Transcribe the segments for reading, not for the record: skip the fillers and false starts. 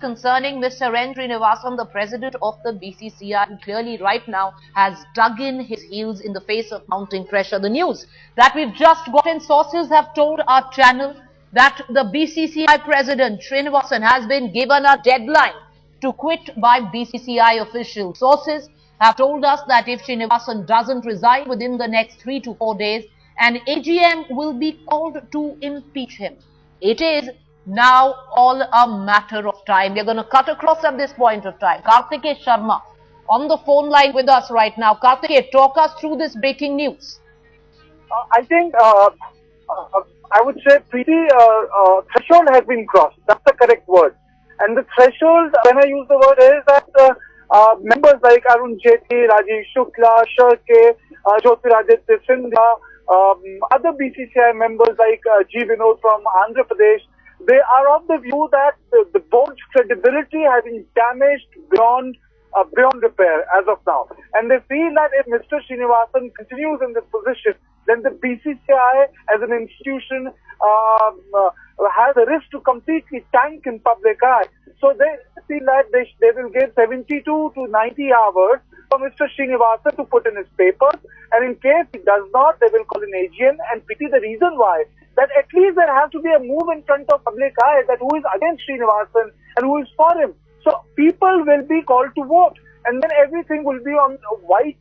concerning Mr. Srinivasan, the president of the BCCI, who clearly right now has dug in his heels in the face of mounting pressure. The news that we've just gotten, sources have told our channel that the BCCI president Srinivasan has been given a deadline to quit by BCCI officials. Sources have told us that if Srinivasan doesn't resign within the next 3 to 4 days, an AGM will be called to impeach him. It is now all a matter of time. We are going to cut across at this point of time. Karthikeya Sharma on the phone line with us right now. Karthikeya, talk us through this breaking news. I think I would say threshold has been crossed. That's the correct word. And the threshold, when I use the word, is that members like Arun Jaitley, Rajiv Shukla, Sharke, Jyotiraditya Sindhya, other BCCI members like G. Vinod from Andhra Pradesh, they are of the view that the board's credibility has been damaged beyond repair as of now. And they feel that if Mr. Srinivasan continues in this position, then the BCCI as an institution has a risk to completely tank in public eye. So they feel that they will give 72 to 90 hours for Mr. Srinivasan to put in his papers, and in case he does not, they will call an AGM and pity the reason why. That at least there has to be a move in front of public eye that who is against Srinivasan and who is for him. So people will be called to vote, and then everything will be on white,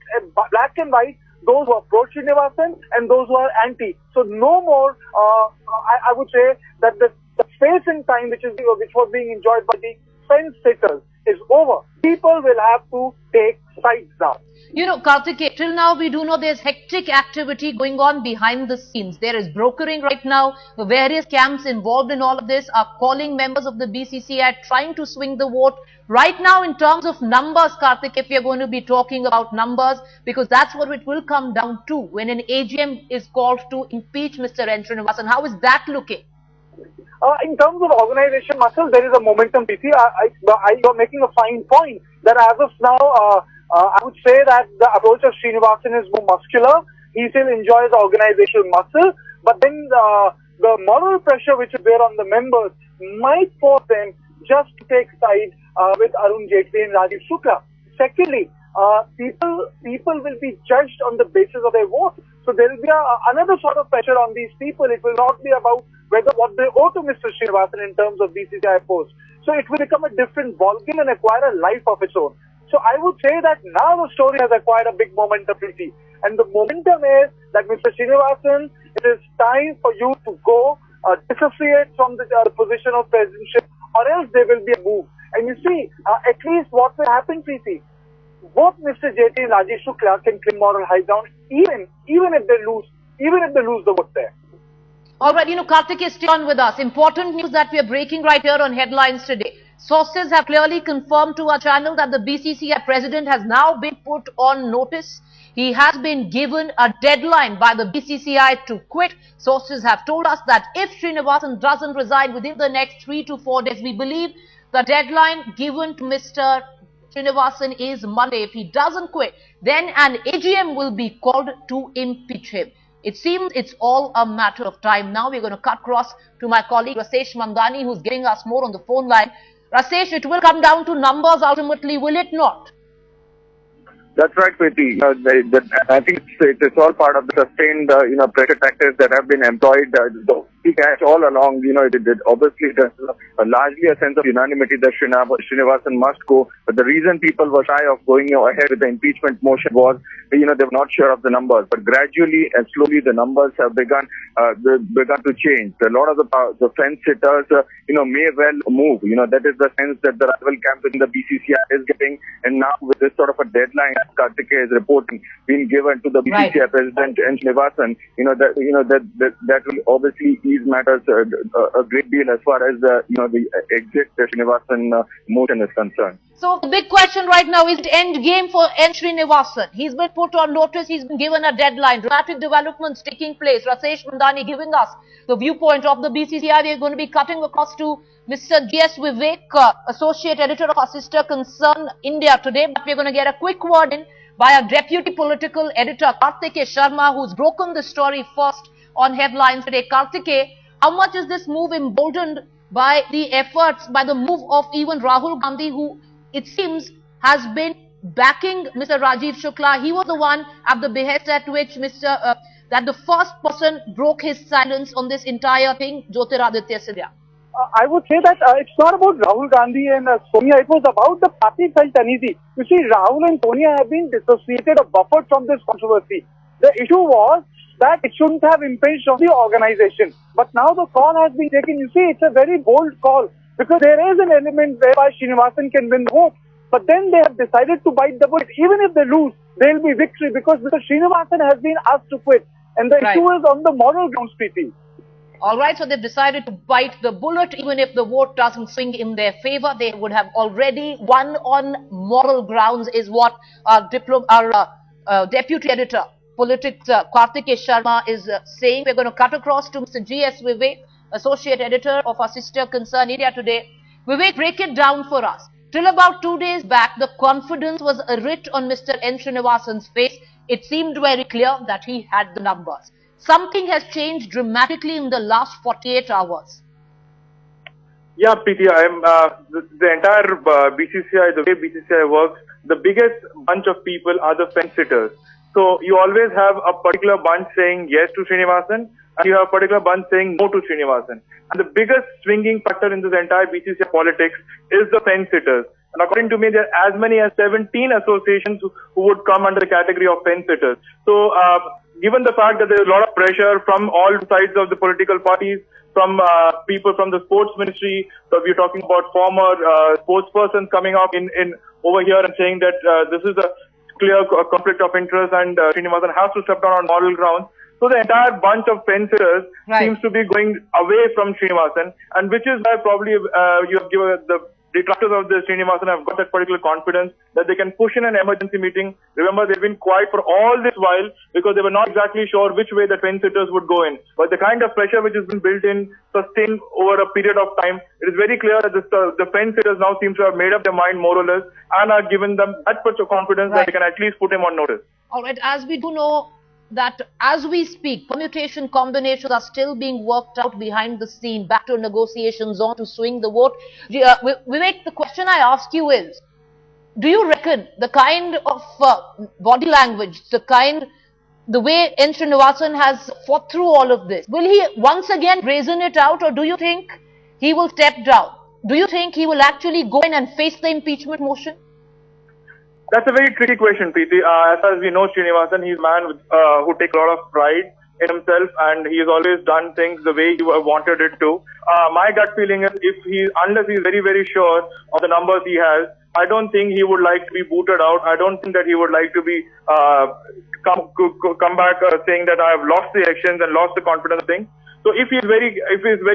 black and white, those who are pro Srinivasan and those who are anti. So no more, I would say that the space in time which was being enjoyed by the fence sitters is over. People will have to take sides now. You know, Karthikeya, till now we do know there's hectic activity going on behind the scenes. There is brokering right now. The various camps involved in all of this are calling members of the BCCI, trying to swing the vote. Right now, in terms of numbers, Karthikeya, if we are going to be talking about numbers, because that's what it will come down to when an AGM is called to impeach Mr. Srinivasan. How is that looking? In terms of organization muscle, there is a momentum. You're making a fine point that as of now, I would say that the approach of Srinivasan is more muscular. He still enjoys organizational muscle, but then the moral pressure which is there on the members might force them just to take side with Arun Jaitley and Rajiv Shukla. Secondly, people will be judged on the basis of their vote. So there will be another sort of pressure on these people. It will not be about what they owe to Mr. Srinivasan in terms of BCCI posts. So it will become a different ballgame and acquire a life of its own. So I would say that now the story has acquired a big momentum, and the momentum is that Mr. Srinivasan, it is time for you to go dissociate from the position of presidency, or else there will be a move. And you see, at least what will happen, Preeti, both Mr. Jaitley and Rajesh Shukla can claim moral high ground, even if they lose the vote there. All right, Karthikeya, stay on with us. Important news that we are breaking right here on Headlines today. Sources have clearly confirmed to our channel that the BCCI president has now been put on notice. He has been given a deadline by the BCCI to quit. Sources have told us that if Srinivasan doesn't resign within the next 3 to 4 days, we believe the deadline given to Mr. Srinivasan is Monday. If he doesn't quit, then an AGM will be called to impeach him. It seems it's all a matter of time. Now we're going to cut across to my colleague Rasesh Mandani, who's giving us more on the phone line. Rasesh, it will come down to numbers ultimately, will it not? That's right, Preeti. I think it's all part of the sustained, pressure tactics that have been employed. All along, obviously there's largely a sense of unanimity that Srinivasan must go. But the reason people were shy of going ahead with the impeachment motion was, they were not sure of the numbers. But gradually and slowly, the numbers have begun to change. A lot of the fence sitters, may well move. That is the sense that the rival camp in the BCCI is getting. And now with this sort of a deadline, Karthikeya is reporting, being given to the BCCI president and Srinivasan, that will obviously ease matters a great deal as far as the exit Srinivasan motion is concerned. So the big question right now is the end game for Srinivasan. He's been put on notice. He's been given a deadline. Dramatic developments taking place. Rasesh Mandani giving us the viewpoint of the BCCI. We are going to be cutting across to Mr. G.S. Vivek, Associate Editor of our sister concern India Today. But we're going to get a quick word in by our Deputy Political Editor Karthikeya Sharma, who's broken the story first on Headlines Today. Karthikeya, how much is this move emboldened by the efforts, by the move of even Rahul Gandhi, who it seems has been backing Mr. Rajiv Shukla. He was the one at the behest at which that the first person broke his silence on this entire thing, Jyotiraditya Scindia. I would say that it's not about Rahul Gandhi and Sonia. It was about the party felt uneasy. You see, Rahul and Sonia have been dissociated or buffered from this controversy. The issue was that it shouldn't have impinged on the organization. But now the call has been taken. You see, it's a very bold call because there is an element whereby Srinivasan can win the vote. But then they have decided to bite the bullet. Even if they lose, there will be victory because Srinivasan has been asked to quit. And the issue is on the moral grounds, Preeti. All right, so they've decided to bite the bullet. Even if the vote doesn't swing in their favor, they would have already won on moral grounds, is what our deputy editor, politics, Kartikesh Sharma, is saying. We're going to cut across to Mr. G.S. Vivek, associate editor of our sister concern India Today. Vivek, break it down for us. Till about 2 days back, the confidence was a writ on Mr. N. Srinivasan's face. It seemed very clear that he had the numbers. Something has changed dramatically in the last 48 hours. Yeah, Preeti, the entire BCCI, the way BCCI works, the biggest bunch of people are the fence sitters. So you always have a particular bunch saying yes to Srinivasan, and you have a particular bunch saying no to Srinivasan. And the biggest swinging factor in this entire BCCI politics is the fence sitters. And according to me, there are as many as 17 associations who would come under the category of fence sitters. So, given the fact that there is a lot of pressure from all sides of the political parties, from people from the sports ministry, so we're talking about former sports persons coming up in over here and saying that this is a clear conflict of interest and Srinivasan has to step down on moral grounds. So the entire bunch of fence sitters seems to be going away from Srinivasan, and which is why probably you have given the detractors of the Srinivasan have got that particular confidence that they can push in an emergency meeting. Remember, they've been quiet for all this while because they were not exactly sure which way the fence sitters would go in. But the kind of pressure which has been built in, sustained over a period of time, it is very clear that the fence sitters now seem to have made up their mind more or less and are given them that much of confidence that they can at least put him on notice. All right, as we do know that as we speak, permutation combinations are still being worked out behind the scene, back to negotiations on to swing the vote. Vivek, the question I ask you is, do you reckon the kind of body language, the way N. Srinivasan has fought through all of this, will he once again brazen it out, or do you think he will step down? Do you think he will actually go in and face the impeachment motion? That's a very tricky question, Preeti. As far as we know, Srinivasan, he's a man who takes a lot of pride in himself, and he has always done things the way he wanted it to. My gut feeling is unless he's very, very sure of the numbers he has, I don't think he would like to be booted out. I don't think that he would like to be come back saying that I have lost the elections and lost the confidence thing. So if he's very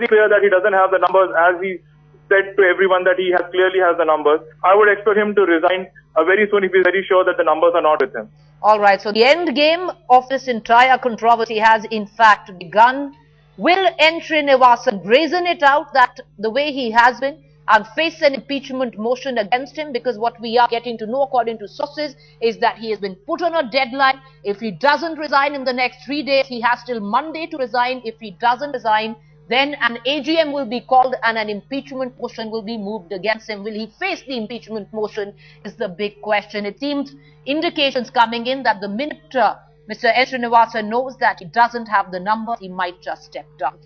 clear that he doesn't have the numbers as he said to everyone that he clearly has the numbers, I would expect him to resign very soon if he's very sure that the numbers are not with him. All right, so the end game of this entire controversy has in fact begun. Will N. Srinivasan brazen it out that the way he has been and face an impeachment motion against him? Because what we are getting to know according to sources is that he has been put on a deadline. If he doesn't resign in the next 3 days, he has till Monday to resign. If he doesn't resign, then an AGM will be called and an impeachment motion will be moved against him. Will he face the impeachment motion is the big question. It seems indications coming in that the minute Mr. N. Srinivasan knows that he doesn't have the numbers, he might just step down.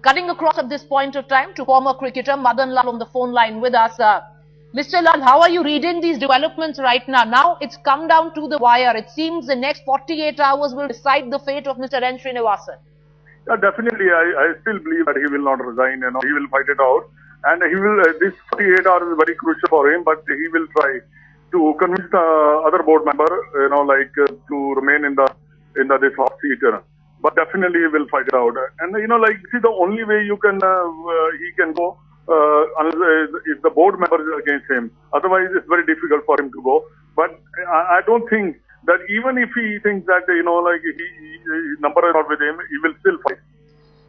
Cutting across at this point of time to former cricketer Madan Lal on the phone line with us. Mr. Lal, how are you reading these developments right now? Now it's come down to the wire. It seems the next 48 hours will decide the fate of Mr. N. Srinivasan. Yeah, definitely. I still believe that he will not resign. He will fight it out, and he will. This 48 hours is very crucial for him, but he will try to convince the other board member, to remain in this hot seat. But definitely he will fight it out. And see, the only way he can go unless if the board member is against him. Otherwise, it's very difficult for him to go. But I don't think that even if he thinks that, his number is not with him, he will still fight.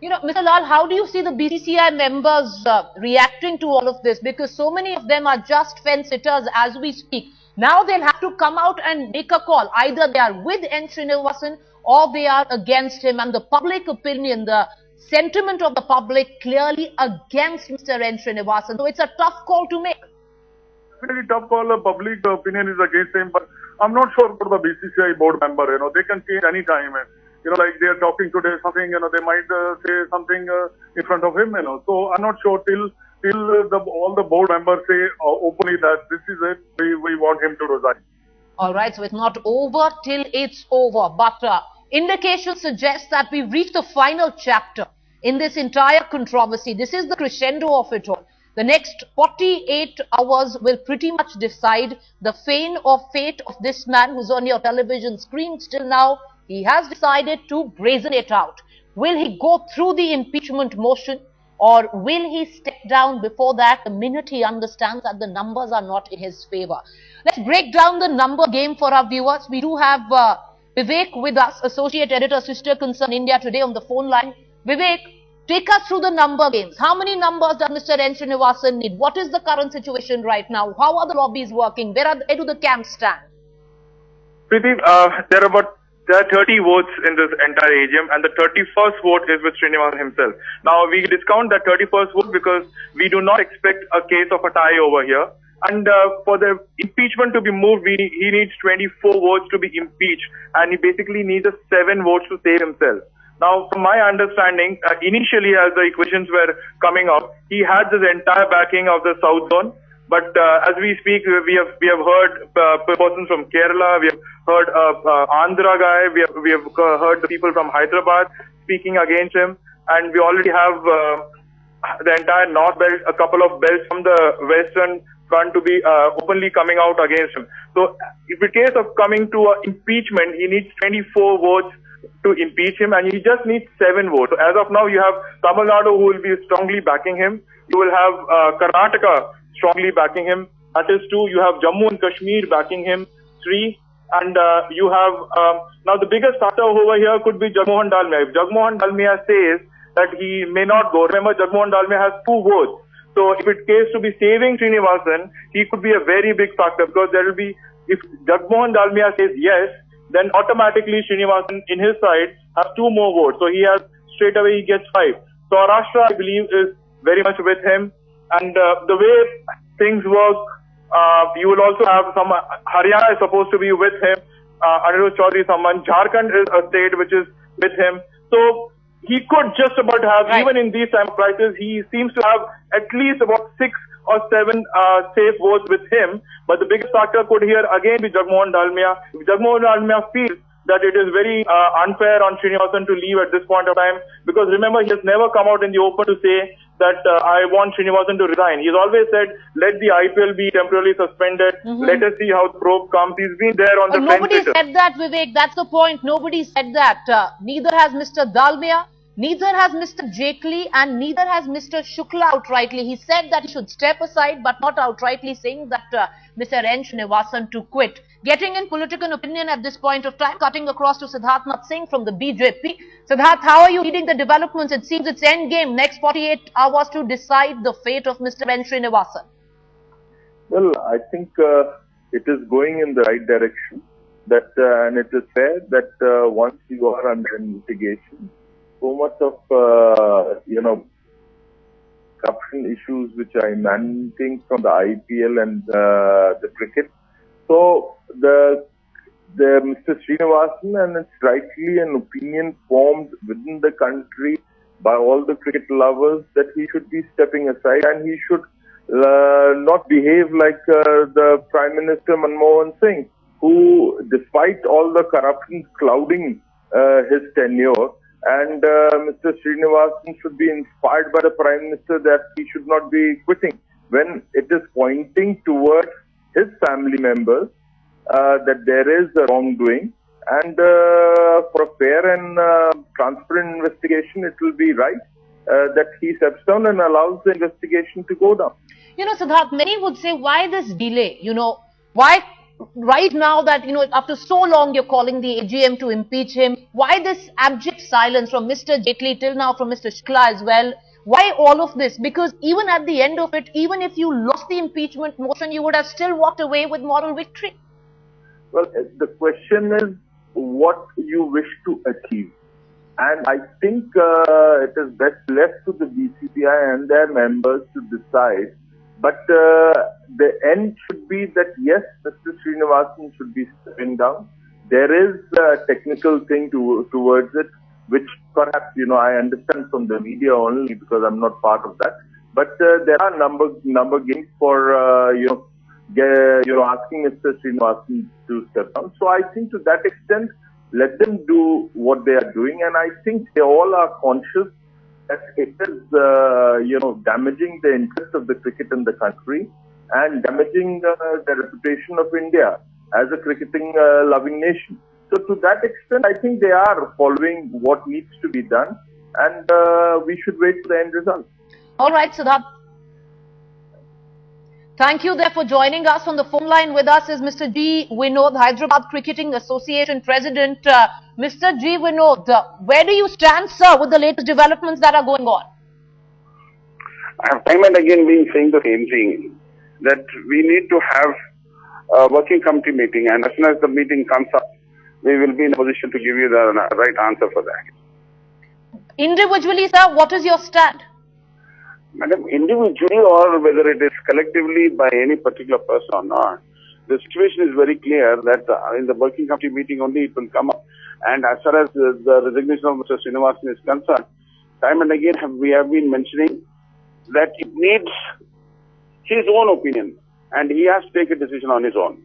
Mr. Lal, how do you see the BCCI members reacting to all of this? Because so many of them are just fence sitters as we speak. Now they'll have to come out and make a call. Either they are with N. Srinivasan or they are against him. And the public opinion, the sentiment of the public clearly against Mr. N. Srinivasan. So it's a tough call to make. Very tough call. The public opinion is against him, but I'm not sure for the BCCI board member. They can change any time. Like they are talking today something. They might say something in front of him. So I'm not sure till all the board members say openly that this is it. We want him to resign. All right. So it's not over till it's over. But indications suggest that we've reached the final chapter in this entire controversy. This is the crescendo of it all. The next 48 hours will pretty much decide the fate of this man who's on your television screens till now. He has decided to brazen it out. Will he go through the impeachment motion, or will he step down before that the minute he understands that the numbers are not in his favor? Let's break down the number game for our viewers. We do have Vivek with us, Associate Editor, Sister Concern India Today on the phone line. Vivek, take us through the number games. How many numbers does Mr. N. Srinivasan need? What is the current situation right now? How are the lobbies working? Where do the camps stand? Preeti, there are 30 votes in this entire AGM, and the 31st vote is with Srinivasan himself. Now, we discount that 31st vote because we do not expect a case of a tie over here. And for the impeachment to be moved, he needs 24 votes to be impeached, and he basically needs 7 votes to save himself. Now, from my understanding, initially as the equations were coming up, he had this entire backing of the South Zone. But as we speak, we have heard persons from Kerala, we have heard Andhra guy, we have heard the people from Hyderabad speaking against him, and we already have the entire North Belt, a couple of belts from the Western Front to be openly coming out against him. So, if in case of coming to impeachment, he needs 24 votes to impeach him, and he just needs 7 votes. So as of now, you have Tamil Nadu who will be strongly backing him. You will have Karnataka strongly backing him. That is 2. You have Jammu and Kashmir backing him. 3. And you have now the biggest factor over here could be Jagmohan Dalmia. If Jagmohan Dalmia says that he may not go, remember Jagmohan Dalmia has 2 votes. So if it case to be saving Srinivasan, he could be a very big factor, because there will be, if Jagmohan Dalmia says yes, then automatically Srinivasan in his side has 2 more votes. So he has, straight away he gets 5. So Maharashtra, I believe, is very much with him. And the way things work, you will also have some, Haryana is supposed to be with him, Anirudh Chaudhary, someone, Jharkhand is a state which is with him. So he could just about have, right, even in these time of crisis, he seems to have at least about 6 or 7 safe votes with him. But the biggest factor could here again be Jagmohan Dalmia. If Jagmohan Dalmia feels that it is very unfair on Srinivasan to leave at this point of time, because remember, he has never come out in the open to say that I want Srinivasan to resign. He's always said, let the IPL be temporarily suspended. Let us see how the probe comes. He's been there on the fence. Nobody said that, Vivek. That's the point. Nobody said that. Neither has Mr. Dalmia, neither has Mr. Jaitley, and neither has Mr. Shukla outrightly. He said that he should step aside, but not outrightly saying that Mr. N. Srinivasan to quit. Getting in political opinion at this point of time, cutting across to Siddharth Singh from the BJP. Siddharth, how are you reading the developments? It seems it's end game, next 48 hours to decide the fate of Mr. N. Srinivasan. Well, I think it is going in the right direction. That and it is fair that once you are under investigation, so much of corruption issues which are emanating from the IPL and the cricket. So the Mr. Srinivasan, and it's rightly an opinion formed within the country by all the cricket lovers that he should be stepping aside, and he should not behave like the Prime Minister Manmohan Singh, who, despite all the corruption clouding his tenure, and Mr. Srinivasan should be inspired by the Prime Minister that he should not be quitting when it is pointing towards his family members that there is a wrongdoing, and for a fair and transparent investigation, it will be right that he steps down and allows the investigation to go down. You know, Siddharth, many would say, why this delay? You know, why right now that, you know, after so long you're calling the AGM to impeach him? Why this abject silence from Mr. Jaitley till now, from Mr. Shukla as well? Why all of this? Because even at the end of it, even if you lost the impeachment motion, you would have still walked away with moral victory. Well, the question is what you wish to achieve. And I think it is best left to the BCCI and their members to decide. But the end should be that, yes, Mr. Srinivasan should be stepping down. There is a technical thing towards it, which perhaps, I understand from the media only because I'm not part of that. But there are number games for, asking Mr. Srinivasan to step down. So I think to that extent, let them do what they are doing. And I think they all are conscious that it is, damaging the interest of the cricket in the country and damaging the reputation of India as a cricketing loving nation. So to that extent, I think they are following what needs to be done, and we should wait for the end result. All right, Siddharth. Thank you there for joining us. On the phone line with us is Mr. G. Vinod, Hyderabad Cricketing Association President. Mr. G. Vinod, where do you stand, sir, with the latest developments that are going on? I have time and again been saying the same thing, that we need to have a working committee meeting, and as soon as the meeting comes up, we will be in a position to give you the right answer for that. Individually, sir, what is your stand? Madam, individually or whether it is collectively by any particular person or not, the situation is very clear that in the working committee meeting only it will come up. And as far as the resignation of Mr. Srinivasan is concerned, time and again we have been mentioning that it needs his own opinion and he has to take a decision on his own.